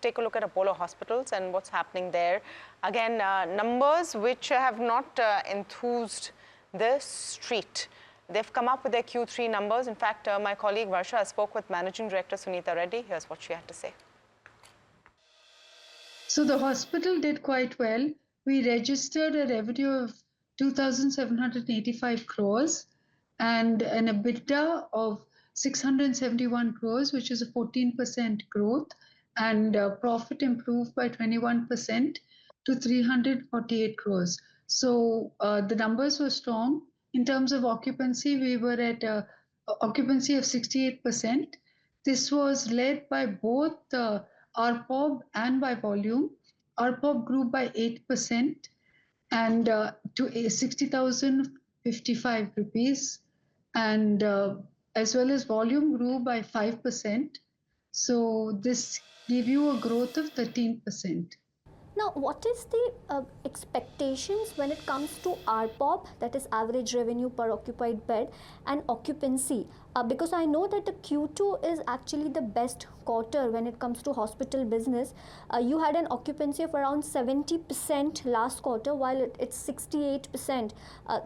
take a look at Apollo Hospitals and what's happening there. Again, numbers which have not enthused the street. They've come up with their Q3 numbers. In fact, my colleague Varsha spoke with Managing Director Suneeta Reddy. Here's what she had to say. So the hospital did quite well. We registered a revenue of 2,785 crores and an EBITDA of 671 crores, which is a 14% growth, and profit improved by 21% to 348 crores. So the numbers were strong. In terms of occupancy, we were at occupancy of 68%. This was led by both RPOB and by volume. RPOB grew by 8% and to 60,055 rupees, and as well as volume grew by 5%. So this gave you a growth of 13%. Now, what is the expectations when it comes to RPOB, that is average revenue per occupied bed, and occupancy? Because I know that the Q2 is actually the best quarter when it comes to hospital business. You had an occupancy of around 70% last quarter, while it's 68%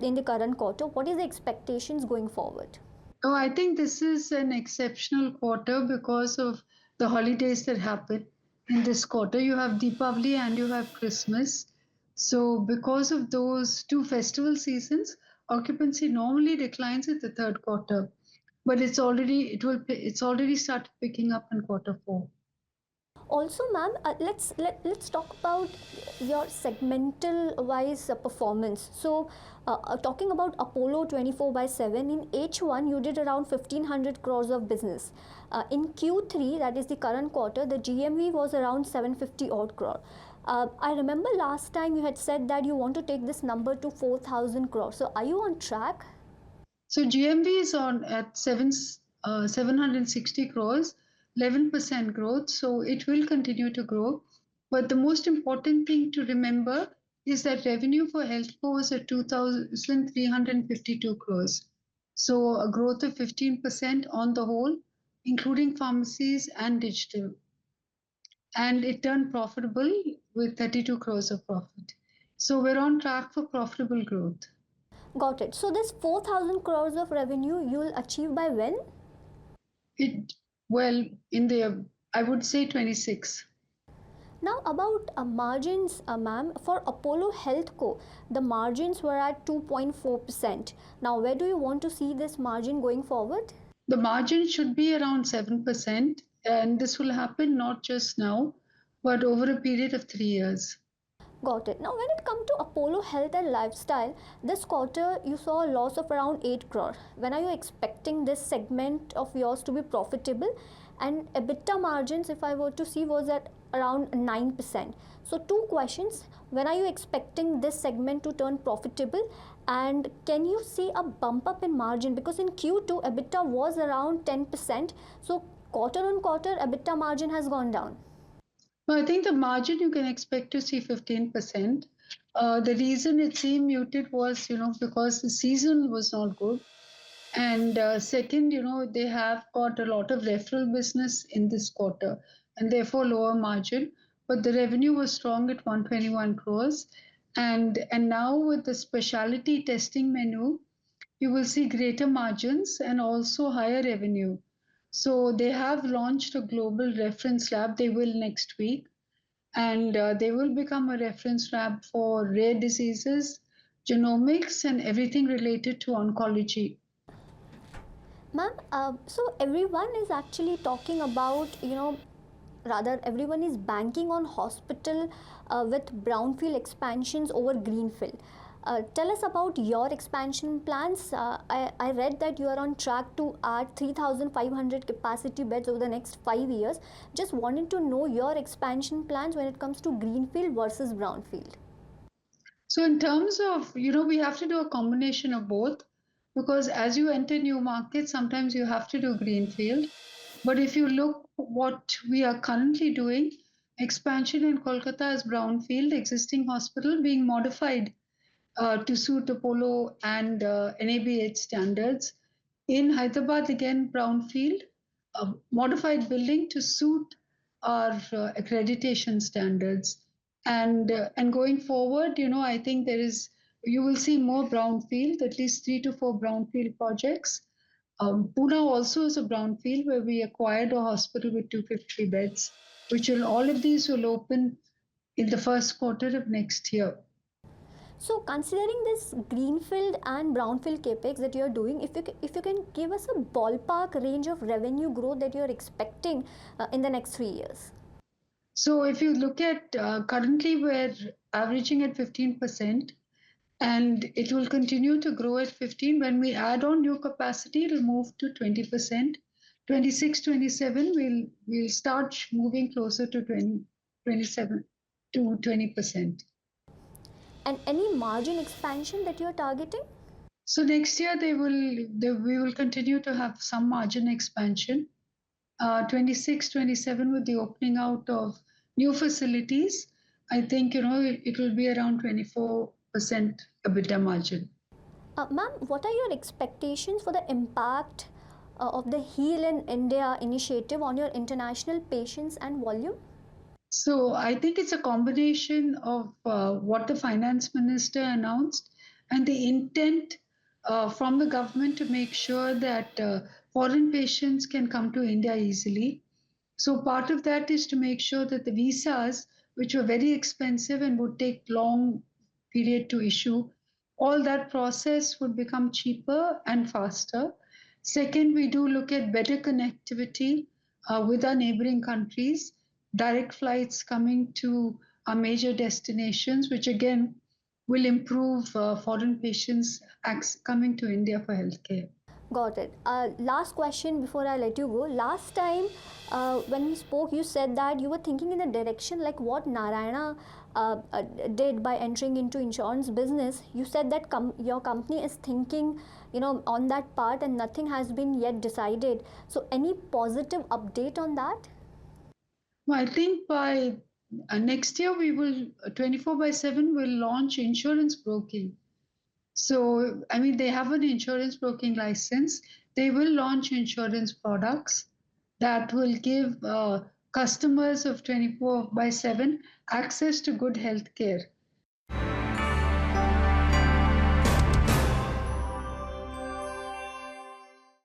in the current quarter. What is the expectations going forward? Oh, I think this is an exceptional quarter because of the holidays that happen in this quarter. You have Deepavali and you have Christmas. So because of those two festival seasons, occupancy normally declines at the third quarter, but it's already started picking up in quarter four. Also, ma'am, let's talk about your segmental wise performance. So talking about Apollo 24/7, in H1 you did around 1500 crores of business. In Q3, that is the current quarter, the GMV was around 750 odd crore. I remember last time you had said that you want to take this number to 4,000 crores. So are you on track? So GMV is on at 760 crores, 11% growth. So it will continue to grow. But the most important thing to remember is that revenue for healthcare was at 2,352 crores. So a growth of 15% on the whole, including pharmacies and digital. And it turned profitable with 32 crores of profit. So we're on track for profitable growth. Got it. So this 4,000 crores of revenue you will achieve by when? I would say 26. Now about margins, ma'am, for Apollo Healthco, the margins were at 2.4%. Now where do you want to see this margin going forward? The margin should be around 7%, and this will happen not just now, but over a period of 3 years. Got it. Now when it comes to Apollo Health and Lifestyle, this quarter you saw a loss of around 8 crore. When are you expecting this segment of yours to be profitable? And EBITDA margins, if I were to see, was at around 9%. So two questions: when are you expecting this segment to turn profitable, and can you see a bump up in margin? Because in Q2 EBITDA was around 10%, so quarter on quarter EBITDA margin has gone down. I think the margin you can expect to see 15%. The reason it seemed muted was, because the season was not good. And second, they have got a lot of referral business in this quarter and therefore lower margin. But the revenue was strong at 121 crores. And now with the specialty testing menu, you will see greater margins and also higher revenue. So they have launched a global reference lab. They will next week. And they will become a reference lab for rare diseases, genomics, and everything related to oncology. Ma'am, so everyone is actually talking about, rather everyone is banking on hospital with brownfield expansions over greenfield. Tell us about your expansion plans. I read that you are on track to add 3,500 capacity beds over the next 5 years. Just wanted to know your expansion plans when it comes to greenfield versus brownfield. So in terms of, we have to do a combination of both, because as you enter new markets, sometimes you have to do greenfield. But if you look what we are currently doing, expansion in Kolkata is brownfield, existing hospital being modified to suit Apollo and NABH standards. In Hyderabad, again, brownfield, a modified building to suit our accreditation standards. And going forward, I think you will see more brownfield, at least 3 to 4 brownfield projects. Pune also is a brownfield where we acquired a hospital with 250 beds, which will all of these will open in the first quarter of next year. So considering this greenfield and brownfield capex that you're doing, if you can give us a ballpark range of revenue growth that you're expecting in the next 3 years. So if you look at currently we're averaging at 15%, and it will continue to grow at 15. When we add on new capacity, it'll move to 20%. 26, 27, we'll start moving closer to 27 to 20%. And any margin expansion that you're targeting? So next year we will continue to have some margin expansion. 26, 27 with the opening out of new facilities, I think it will be around 24% EBITDA margin. Ma'am, what are your expectations for the impact of the Heal in India initiative on your international patients and volume? So I think it's a combination of what the finance minister announced and the intent from the government to make sure that foreign patients can come to India easily. So part of that is to make sure that the visas, which were very expensive and would take long period to issue, all that process would become cheaper and faster. Second, we do look at better connectivity with our neighboring countries, direct flights coming to our major destinations, which again will improve foreign patients coming to India for healthcare. Got it. Last question before I let you go. Last time when we spoke, you said that you were thinking in the direction like what Narayana did by entering into insurance business. You said that your company is thinking, on that part, and nothing has been yet decided. So, any positive update on that? Well, I think by next year we will 24/7 will launch insurance broking. So, I mean, they have an insurance broking license. They will launch insurance products that will give customers of 24/7 access to good health care.